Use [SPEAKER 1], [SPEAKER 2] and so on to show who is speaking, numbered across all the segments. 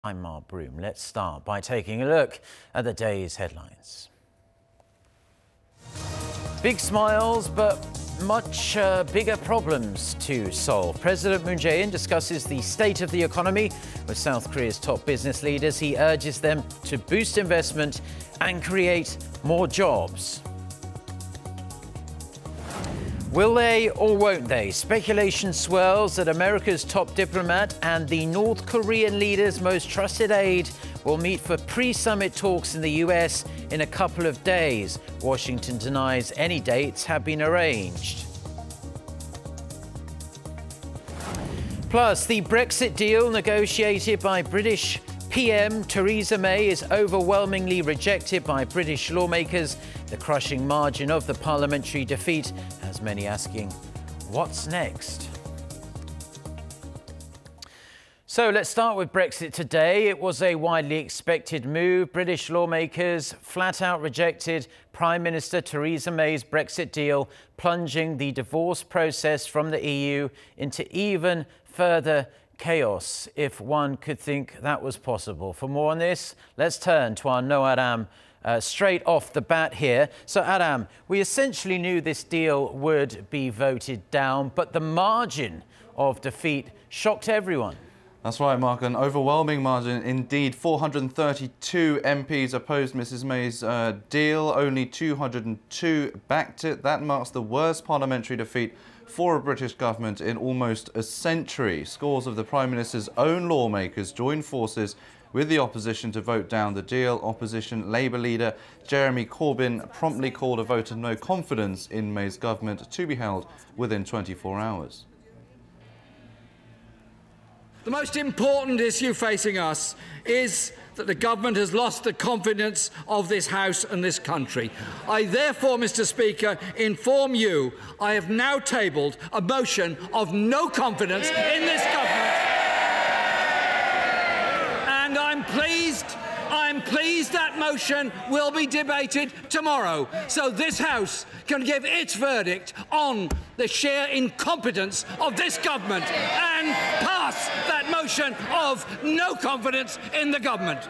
[SPEAKER 1] I'm Mark Broom. Let's start by taking a look at the day's headlines. Big smiles, but much bigger problems to solve. President Moon Jae-in discusses the state of the economy with South Korea's top business leaders. He urges them to boost investment and create more jobs. Will they or won't they? Speculation swirls that America's top diplomat and the North Korean leader's most trusted aide will meet for pre-summit talks in the US in a couple of days. Washington denies any dates have been arranged. Plus, the Brexit deal negotiated by British PM Theresa May is overwhelmingly rejected by British lawmakers. The crushing margin of the parliamentary defeat has many asking, what's next? So let's start with Brexit today. It was a widely expected move. British lawmakers flat out rejected Prime Minister Theresa May's Brexit deal, plunging the divorce process from the EU into even further chaos, if one could think that was possible. For more on this, let's turn to our No Aram straight off the bat here. So, Aram, we essentially knew this deal would be voted down, but the margin of defeat shocked everyone.
[SPEAKER 2] That's right, Mark. An overwhelming margin indeed. 432 MPs opposed Mrs May's deal. Only 202 backed it. That marks the worst parliamentary defeat for a British government in almost a century. Scores of the Prime Minister's own lawmakers joined forces with the opposition to vote down the deal. Opposition Labour leader Jeremy Corbyn promptly called a vote of no confidence in May's government to be held within 24 hours.
[SPEAKER 3] The most important issue facing us is that the government has lost the confidence of this House and this country. I therefore, Mr Speaker, inform you I have now tabled a motion of no confidence in this government. And I'm pleased that motion will be debated tomorrow, so this House can give its verdict on the sheer incompetence of this government and pass that motion of no confidence in the government.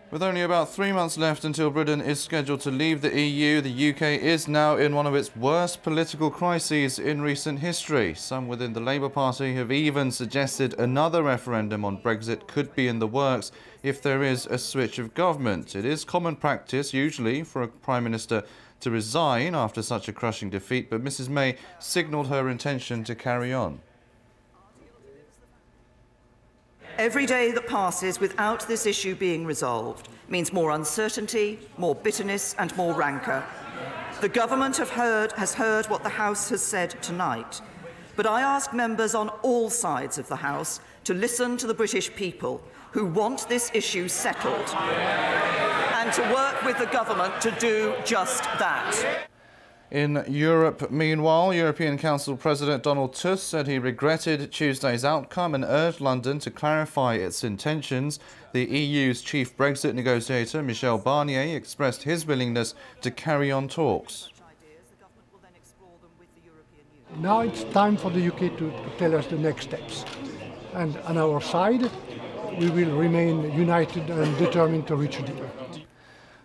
[SPEAKER 2] With only about 3 months left until Britain is scheduled to leave the EU, the UK is now in one of its worst political crises in recent history. Some within the Labour Party have even suggested another referendum on Brexit could be in the works if there is a switch of government. It is common practice, usually, for a Prime Minister to resign after such a crushing defeat, but Mrs May signalled her intention to carry on.
[SPEAKER 4] Every day that passes without this issue being resolved means more uncertainty, more bitterness and more rancour. The government has heard what the House has said tonight, but I ask members on all sides of the House to listen to the British people who want this issue settled and to work with the government to do just that.
[SPEAKER 2] In Europe, meanwhile, European Council President Donald Tusk said he regretted Tuesday's outcome and urged London to clarify its intentions. The EU's chief Brexit negotiator, Michel Barnier, expressed his willingness to carry on talks.
[SPEAKER 5] Now it's time for the UK to tell us the next steps. And on our side, we will remain united and determined to reach a deal.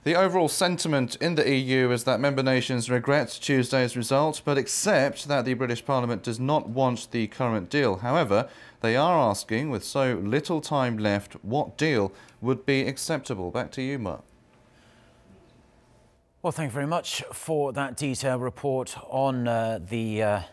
[SPEAKER 2] The overall sentiment in the EU is that member nations regret Tuesday's result, but accept that the British Parliament does not want the current deal. However, they are asking, with so little time left, what deal would be acceptable. Back to you, Mark.
[SPEAKER 1] Well, thank you very much for that detailed report on the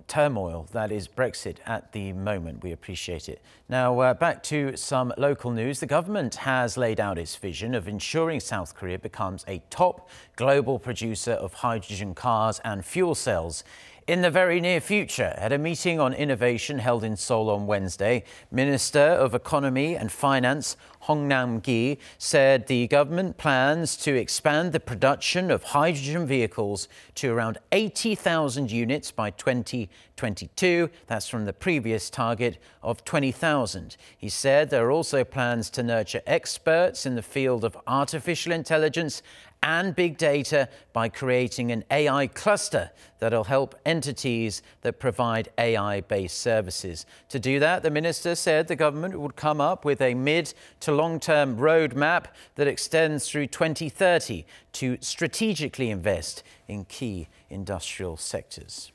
[SPEAKER 1] turmoil that is Brexit at the moment. We appreciate it. Now, back to some local news. The government has laid out its vision of ensuring South Korea becomes a top global producer of hydrogen cars and fuel cells in the very near future. At a meeting on innovation held in Seoul on Wednesday, Minister of Economy and Finance Hong Nam-gi said the government plans to expand the production of hydrogen vehicles to around 80,000 units by 2022. That's from the previous target of 20,000. He said there are also plans to nurture experts in the field of artificial intelligence and big data by creating an AI cluster that'll help entities that provide AI-based services. To do that, the minister said the government would come up with a mid to long-term roadmap that extends through 2030 to strategically invest in key industrial sectors.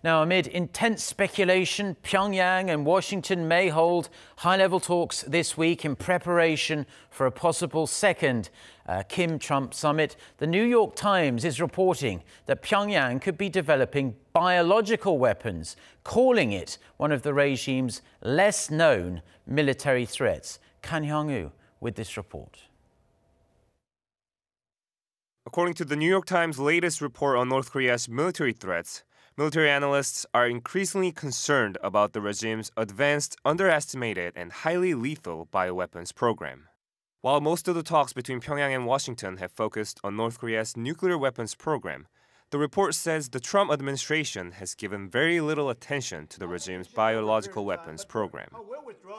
[SPEAKER 1] Now, amid intense speculation, Pyongyang and Washington may hold high-level talks this week in preparation for a possible second Kim-Trump summit. The New York Times is reporting that Pyongyang could be developing biological weapons, calling it one of the regime's less-known military threats. Kan Hyung-woo with this report.
[SPEAKER 6] According to the New York Times' latest report on North Korea's military threats, military analysts are increasingly concerned about the regime's advanced, underestimated, and highly lethal bioweapons program. While most of the talks between Pyongyang and Washington have focused on North Korea's nuclear weapons program, the report says the Trump administration has given very little attention to the regime's biological weapons program.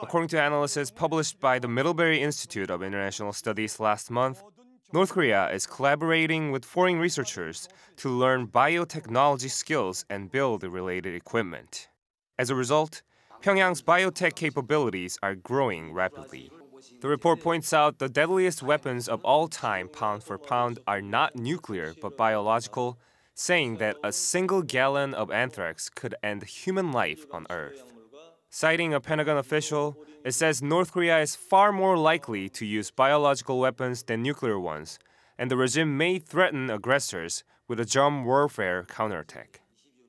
[SPEAKER 6] According to analysis published by the Middlebury Institute of International Studies last month, North Korea is collaborating with foreign researchers to learn biotechnology skills and build related equipment. As a result, Pyongyang's biotech capabilities are growing rapidly. The report points out the deadliest weapons of all time, pound for pound, are not nuclear but biological, saying that a single gallon of anthrax could end human life on Earth. Citing a Pentagon official, it says North Korea is far more likely to use biological weapons than nuclear ones, and the regime may threaten aggressors with a germ warfare counterattack.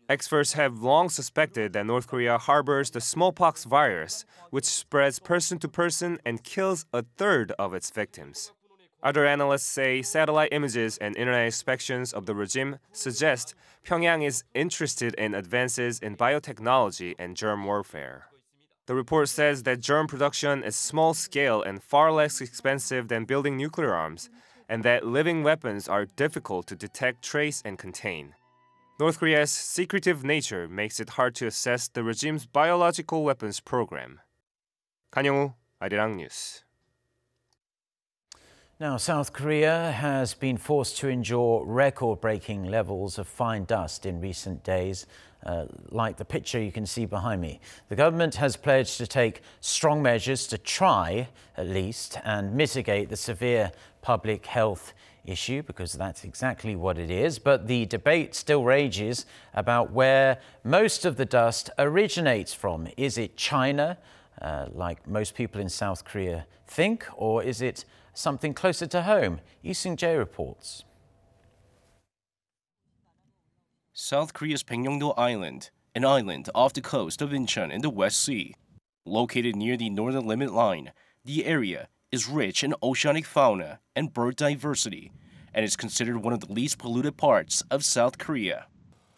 [SPEAKER 6] Experts have long suspected that North Korea harbors the smallpox virus, which spreads person to person and kills a third of its victims. Other analysts say satellite images and internet inspections of the regime suggest Pyongyang is interested in advances in biotechnology and germ warfare. The report says that germ production is small-scale and far less expensive than building nuclear arms, and that living weapons are difficult to detect, trace, and contain. North Korea's secretive nature makes it hard to assess the regime's biological weapons program. Kan Hyung-woo, Arirang News.
[SPEAKER 1] Now, South Korea has been forced to endure record-breaking levels of fine dust in recent days, like the picture you can see behind me. The government has pledged to take strong measures to try, at least, and mitigate the severe public health issue, because that's exactly what it is. But the debate still rages about where most of the dust originates from. Is it China, like most people in South Korea think, or is it something closer to home? Lee-Seung Jae reports.
[SPEAKER 7] South Korea's Baekneungdo Island, an island off the coast of Incheon in the West Sea. Located near the northern limit line, the area is rich in oceanic fauna and bird diversity and is considered one of the least polluted parts of South Korea.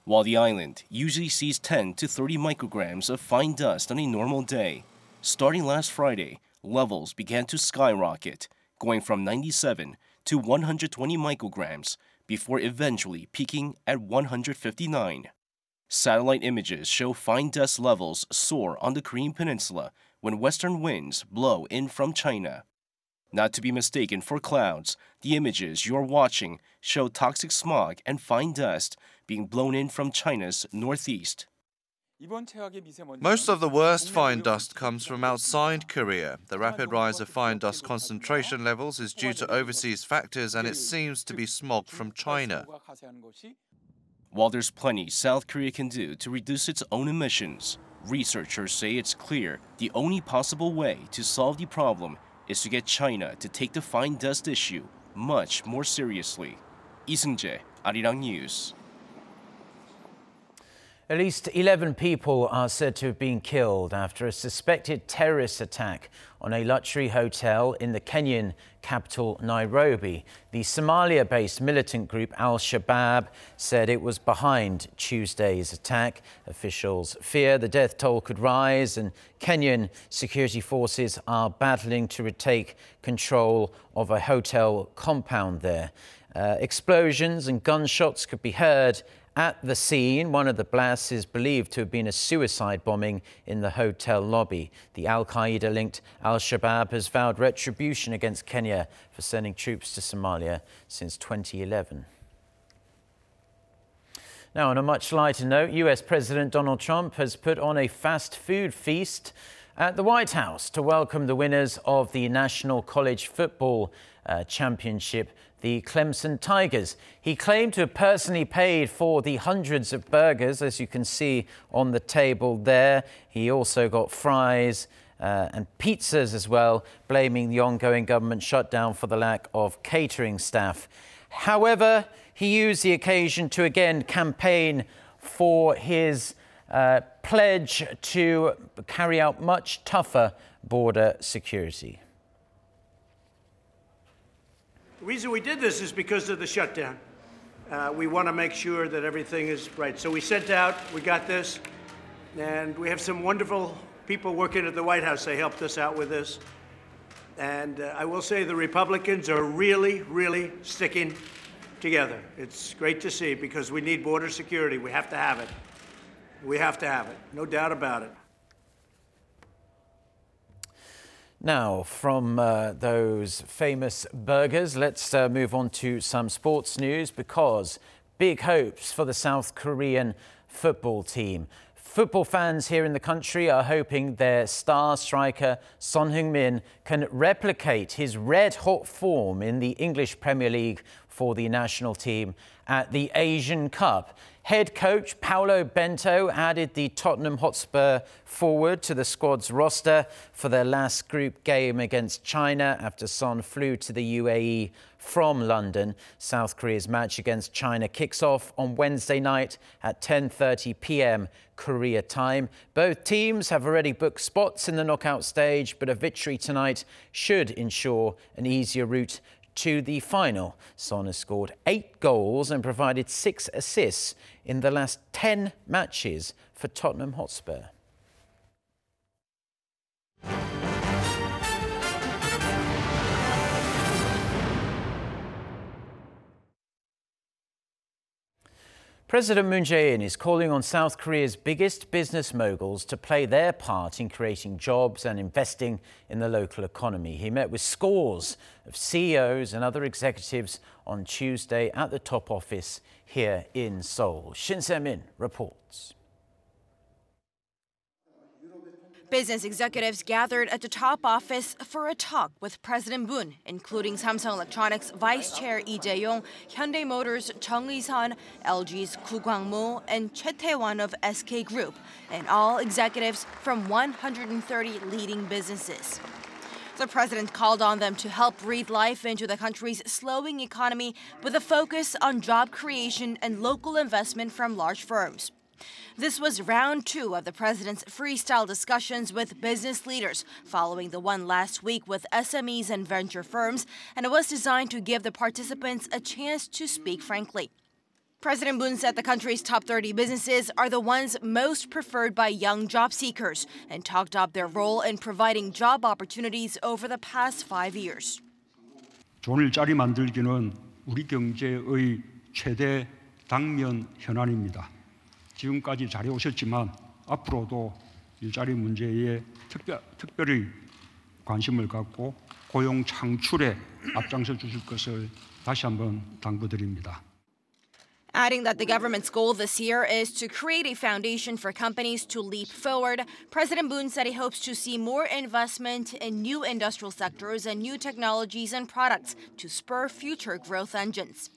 [SPEAKER 7] While the island usually sees 10 to 30 micrograms of fine dust on a normal day, starting last Friday, levels began to skyrocket, going from 97 to 120 micrograms before eventually peaking at 159. Satellite images show fine dust levels soar on the Korean peninsula when western winds blow in from China. Not to be mistaken for clouds, the images you're watching show toxic smog and fine dust being blown in from China's northeast.
[SPEAKER 2] Most of the worst fine dust comes from outside Korea. The rapid rise of fine dust concentration levels is due to overseas factors, and it seems to be smog from China.
[SPEAKER 7] While there's plenty South Korea can do to reduce its own emissions, researchers say it's clear the only possible way to solve the problem is to get China to take the fine dust issue much more seriously. Lee-Seung Jae, Arirang News.
[SPEAKER 1] At least 11 people are said to have been killed after a suspected terrorist attack on a luxury hotel in the Kenyan capital, Nairobi. The Somalia-based militant group Al-Shabaab said it was behind Tuesday's attack. Officials fear the death toll could rise, and Kenyan security forces are battling to retake control of a hotel compound there. Explosions and gunshots could be heard at the scene. One of the blasts is believed to have been a suicide bombing in the hotel lobby. The Al-Qaeda-linked Al-Shabaab has vowed retribution against Kenya for sending troops to Somalia since 2011. Now, on a much lighter note, US President Donald Trump has put on a fast food feast at the White House to welcome the winners of the National College Football Championship, the Clemson Tigers. He claimed to have personally paid for the hundreds of burgers, as you can see on the table there. He also got fries and pizzas as well, blaming the ongoing government shutdown for the lack of catering staff. However, he used the occasion to again campaign for his pledge to carry out much tougher border security.
[SPEAKER 8] The reason we did this is because of the shutdown. We want to make sure that everything is right. So we sent out, we got this, and we have some wonderful people working at the White House. They helped us out with this. And I will say the Republicans are really, really sticking together. It's great to see because we need border security. We have to have it. We have to have it. No doubt about it.
[SPEAKER 1] Now, from those famous burgers, let's move on to some sports news because big hopes for the South Korean football team. Football fans here in the country are hoping their star striker Son Heung-min can replicate his red-hot form in the English Premier League for the national team at the Asian Cup. Head coach Paulo Bento added the Tottenham Hotspur forward to the squad's roster for their last group game against China after Son flew to the UAE from London. South Korea's match against China kicks off on Wednesday night at 10:30 p.m. Korea time. Both teams have already booked spots in the knockout stage, but a victory tonight should ensure an easier route to the final. Son has scored 8 goals and provided 6 assists in the last 10 matches for Tottenham Hotspur. President Moon Jae-in is calling on South Korea's biggest business moguls to play their part in creating jobs and investing in the local economy. He met with scores of CEOs and other executives on Tuesday at the top office here in Seoul. Shin Se-min reports.
[SPEAKER 9] Business executives gathered at the top office for a talk with President Moon, including Samsung Electronics Vice Chair Lee Jae-yong, Hyundai Motors Chung Lee-sun, LG's Koo Kwang-mo, and Choi Tae-won of SK Group, and all executives from 130 leading businesses. The president called on them to help breathe life into the country's slowing economy with a focus on job creation and local investment from large firms. This was round 2 of the president's freestyle discussions with business leaders, following the one last week with SMEs and venture firms, and it was designed to give the participants a chance to speak frankly. President Moon said the country's top 30 businesses are the ones most preferred by young job seekers, and talked up their role in providing job opportunities over the past 5 years.
[SPEAKER 10] 좋은 일자리 만들기는 우리 경제의 최대 당면 현안입니다. 지금까지 잘해오셨지만 앞으로도 일자리 문제에 특별히 관심을 갖고 고용 창출에 앞장서 주실 것을 다시 한번 당부드립니다.
[SPEAKER 9] Adding that the government's goal this year is to create a foundation for companies to leap forward, President Moon said he hopes to see more investment in new industrial sectors and new technologies and products to spur future growth engines.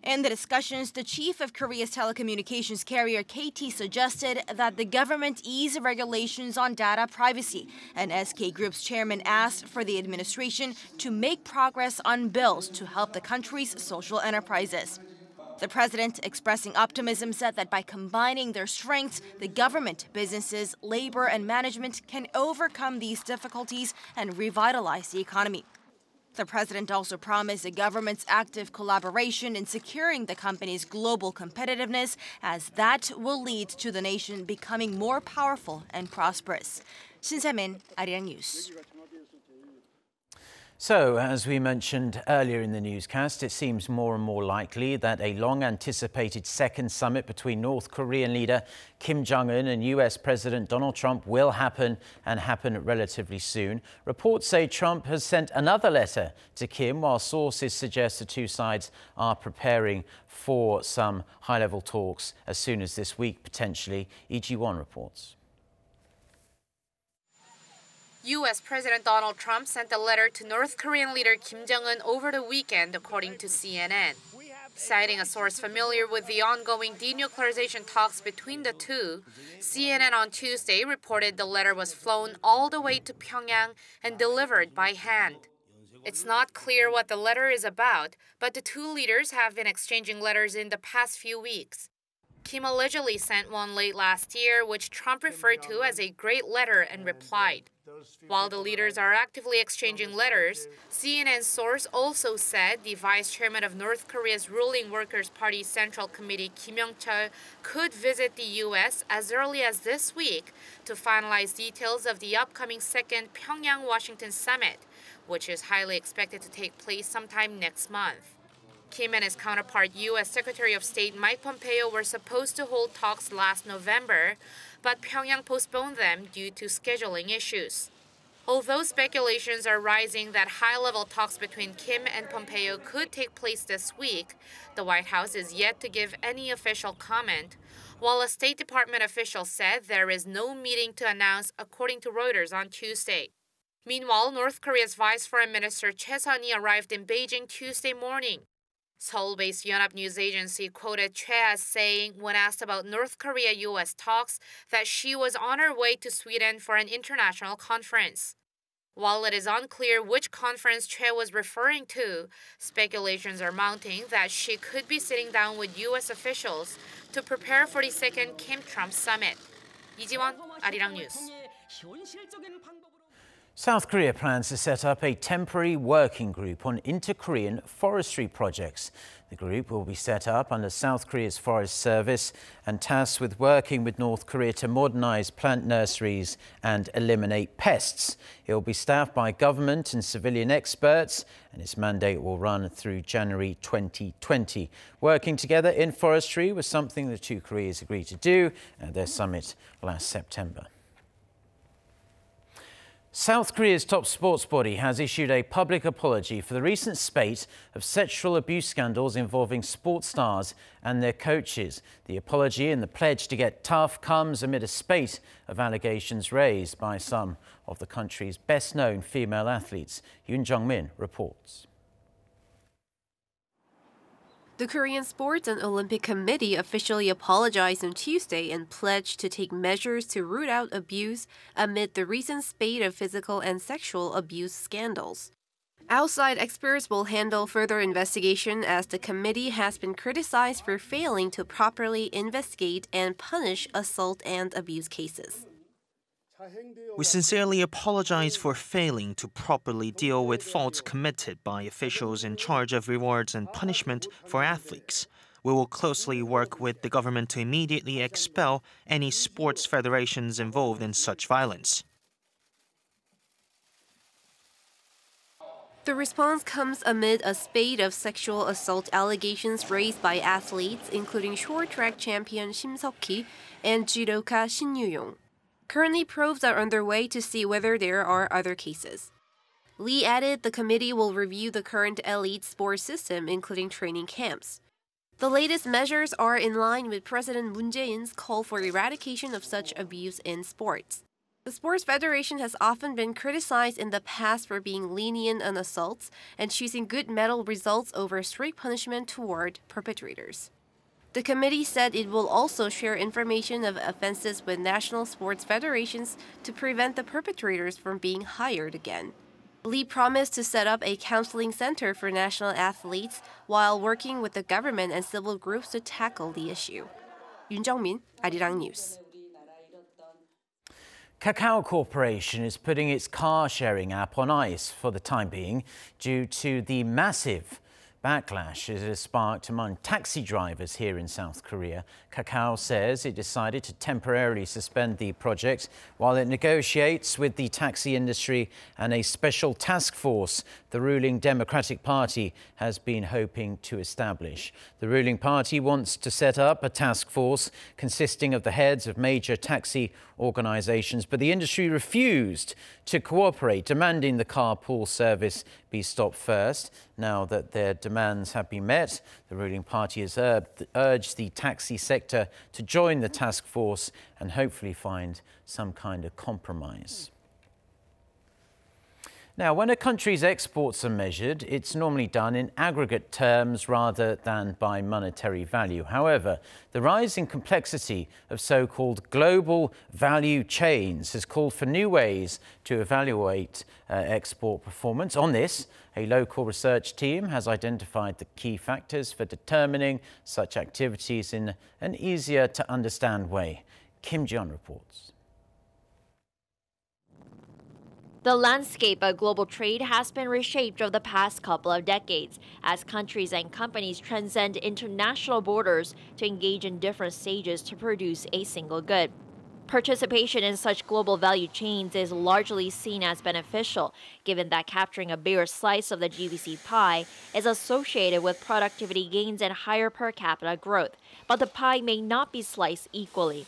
[SPEAKER 9] In the discussions, the chief of Korea's telecommunications carrier KT suggested that the government ease regulations on data privacy, and SK Group's chairman asked for the administration to make progress on bills to help the country's social enterprises. The president, expressing optimism, said that by combining their strengths, the government, businesses, labor, and management can overcome these difficulties and revitalize the economy. The president also promised the government's active collaboration in securing the company's global competitiveness, as that will lead to the nation becoming more powerful and prosperous. Shin Se-min, Arirang News.
[SPEAKER 1] So, as we mentioned earlier in the newscast, it seems more and more likely that a long-anticipated second summit between North Korean leader Kim Jong-un and US President Donald Trump will happen and happen relatively soon. Reports say Trump has sent another letter to Kim, while sources suggest the two sides are preparing for some high-level talks as soon as this week, potentially. EG1 reports.
[SPEAKER 11] U.S. President Donald Trump sent a letter to North Korean leader Kim Jong-un over the weekend, according to CNN. Citing a source familiar with the ongoing denuclearization talks between the two, CNN on Tuesday reported the letter was flown all the way to Pyongyang and delivered by hand. It's not clear what the letter is about, but the two leaders have been exchanging letters in the past few weeks. Kim allegedly sent one late last year, which Trump referred to as a great letter and replied. While the leaders are actively exchanging letters, CNN's source also said the vice chairman of North Korea's ruling Workers' Party Central Committee, Kim Yong-chol, could visit the U.S. as early as this week to finalize details of the upcoming second Pyongyang-Washington summit, which is highly expected to take place sometime next month. Kim and his counterpart, U.S. Secretary of State Mike Pompeo, were supposed to hold talks last November, but Pyongyang postponed them due to scheduling issues. Although speculations are rising that high-level talks between Kim and Pompeo could take place this week, the White House is yet to give any official comment, while a State Department official said there is no meeting to announce, according to Reuters on Tuesday. Meanwhile, North Korea's Vice Foreign Minister Choi Sun-hee arrived in Beijing Tuesday morning. Seoul-based Yonhap News Agency quoted Choi as saying, when asked about North Korea-U.S. talks, that she was on her way to Sweden for an international conference. While it is unclear which conference Choi was referring to, speculations are mounting that she could be sitting down with U.S. officials to prepare for the second Kim-Trump summit. 이지원, Arirang News.
[SPEAKER 1] South Korea plans to set up a temporary working group on inter-Korean forestry projects. The group will be set up under South Korea's Forest Service and tasked with working with North Korea to modernize plant nurseries and eliminate pests. It will be staffed by government and civilian experts, and its mandate will run through January 2020. Working together in forestry was something the two Koreas agreed to do at their summit last September. South Korea's top sports body has issued a public apology for the recent spate of sexual abuse scandals involving sports stars and their coaches. The apology and the pledge to get tough comes amid a spate of allegations raised by some of the country's best-known female athletes. Yoon Jung-min reports.
[SPEAKER 12] The Korean Sports and Olympic Committee officially apologized on Tuesday and pledged to take measures to root out abuse amid the recent spate of physical and sexual abuse scandals. Outside experts will handle further investigation as the committee has been criticized for failing to properly investigate and punish assault and abuse cases.
[SPEAKER 13] We sincerely apologize for failing to properly deal with faults committed by officials in charge of rewards and punishment for athletes. We will closely work with the government to immediately expel any sports federations involved in such violence.
[SPEAKER 12] The response comes amid a spate of sexual assault allegations raised by athletes, including short track champion Shim Seok-ki and judoka Shin Yu-yong. Currently, probes are underway to see whether there are other cases. Lee added the committee will review the current elite sports system, including training camps. The latest measures are in line with President Moon Jae-in's call for eradication of such abuse in sports. The Sports Federation has often been criticized in the past for being lenient on assaults and choosing good medal results over strict punishment toward perpetrators. The committee said it will also share information of offenses with national sports federations to prevent the perpetrators from being hired again. Lee promised to set up a counseling center for national athletes while working with the government and civil groups to tackle the issue. Yoon Jung-min, Arirang News.
[SPEAKER 1] Kakao Corporation is putting its car-sharing app on ice for the time being due to the massive Backlash it has sparked among taxi drivers here in South Korea. Kakao says it decided to temporarily suspend the project while it negotiates with the taxi industry and a special task force the ruling Democratic Party has been hoping to establish. The ruling party wants to set up a task force consisting of the heads of major taxi organizations, but the industry refused to cooperate, demanding the carpool service be stopped first. Now that their demands have been met, the ruling party has urged the taxi sector to join the task force and hopefully find some kind of compromise. Now, when a country's exports are measured, it's normally done in aggregate terms rather than by monetary value. However, the rising complexity of so-called global value chains has called for new ways to evaluate export performance. On this, a local research team has identified the key factors for determining such activities in an easier-to-understand way. Kim Ji-yeon reports.
[SPEAKER 14] The landscape of global trade has been reshaped over the past couple of decades as countries and companies transcend international borders to engage in different stages to produce a single good. Participation in such global value chains is largely seen as beneficial, given that capturing a bigger slice of the GVC pie is associated with productivity gains and higher per capita growth, but the pie may not be sliced equally.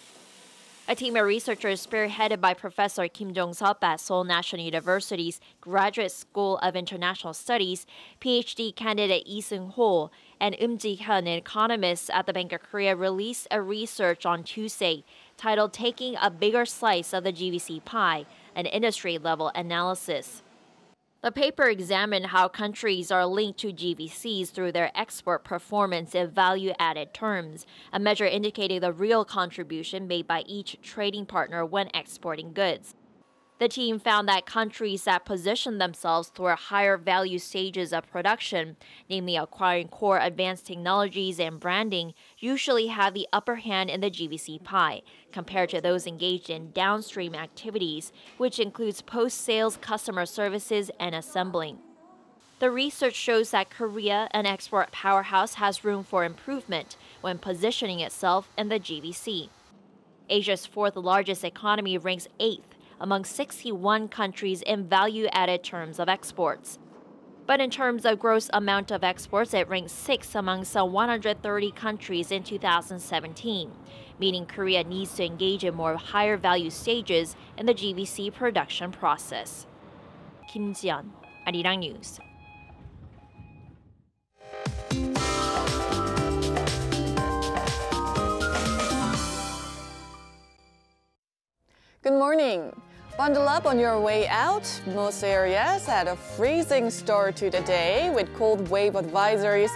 [SPEAKER 14] A team of researchers spearheaded by Professor Kim Jong-seop at Seoul National University's Graduate School of International Studies, PhD candidate Lee Seung-ho, and Ji-hyun, an economist at the Bank of Korea, released a research on Tuesday titled Taking a Bigger Slice of the GVC Pie, an industry-level analysis. The paper examined how countries are linked to GVCs through their export performance in value-added terms, a measure indicating the real contribution made by each trading partner when exporting goods. The team found that countries that position themselves toward higher value stages of production, namely acquiring core advanced technologies and branding, usually have the upper hand in the GVC pie, compared to those engaged in downstream activities, which includes post-sales customer services and assembling. The research shows that Korea, an export powerhouse, has room for improvement when positioning itself in the GVC. Asia's fourth largest economy ranks 8th among 61 countries in value-added terms of exports. But in terms of gross amount of exports, it ranks 6th among some 130 countries in 2017, meaning Korea needs to engage in more higher value stages in the GVC production process. Kim Ji-yeon, Arirang News.
[SPEAKER 15] Good morning. Bundle up on your way out. Most areas had a freezing start to the day with cold wave advisories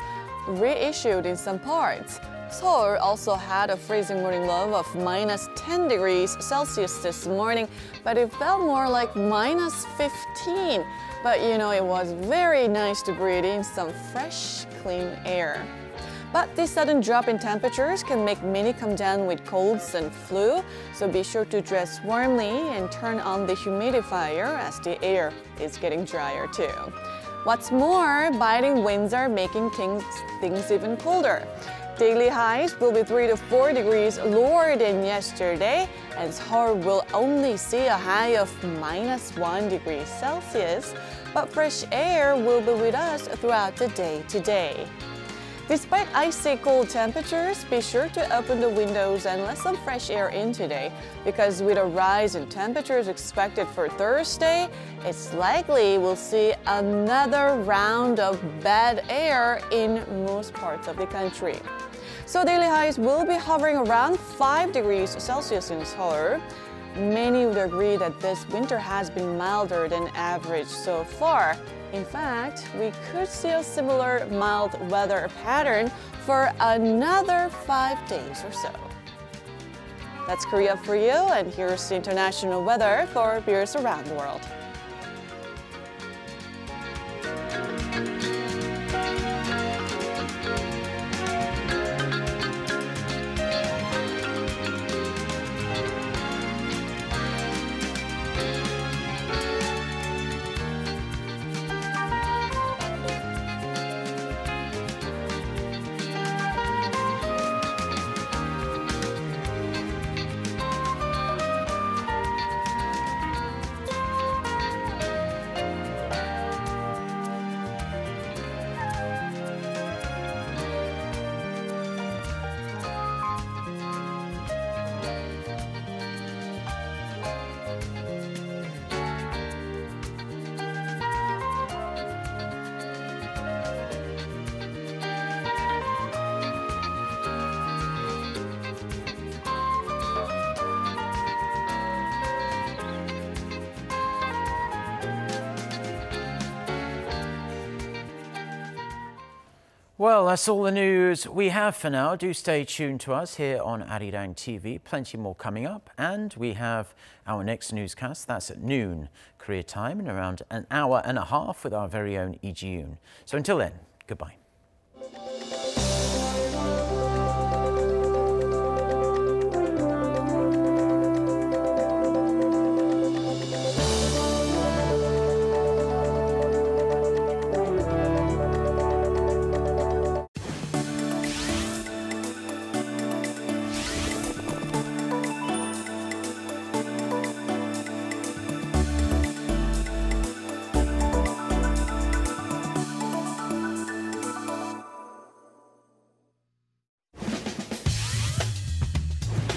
[SPEAKER 15] reissued in some parts. Seoul also had a freezing morning low of -10 degrees Celsius this morning, but it felt more like -15. But you know, it was very nice to breathe in some fresh, clean air. But this sudden drop in temperatures can make many come down with colds and flu, so be sure to dress warmly and turn on the humidifier as the air is getting drier too. What's more, biting winds are making things even colder. Daily highs will be 3 to 4 degrees lower than yesterday, and Seoul will only see a high of -1 degree Celsius, but fresh air will be with us throughout the day today. Despite icy cold temperatures, be sure to open the windows and let some fresh air in today, because with a rise in temperatures expected for Thursday, it's likely we'll see another round of bad air in most parts of the country. So daily highs will be hovering around 5 degrees Celsius in Seoul. Many would agree that this winter has been milder than average so far. In fact, we could see a similar mild weather pattern for another 5 days or so. That's Korea for you, and here's the international weather for viewers around the world.
[SPEAKER 1] Well, that's all the news we have for now. Do stay tuned to us here on Arirang TV. Plenty more coming up. And we have our next newscast. That's at noon Korea time in around an hour and a half with our very own Lee Ji-yoon. So until then, goodbye.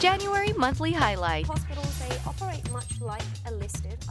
[SPEAKER 16] January monthly highlight.
[SPEAKER 17] Hospitals, they operate much like a listed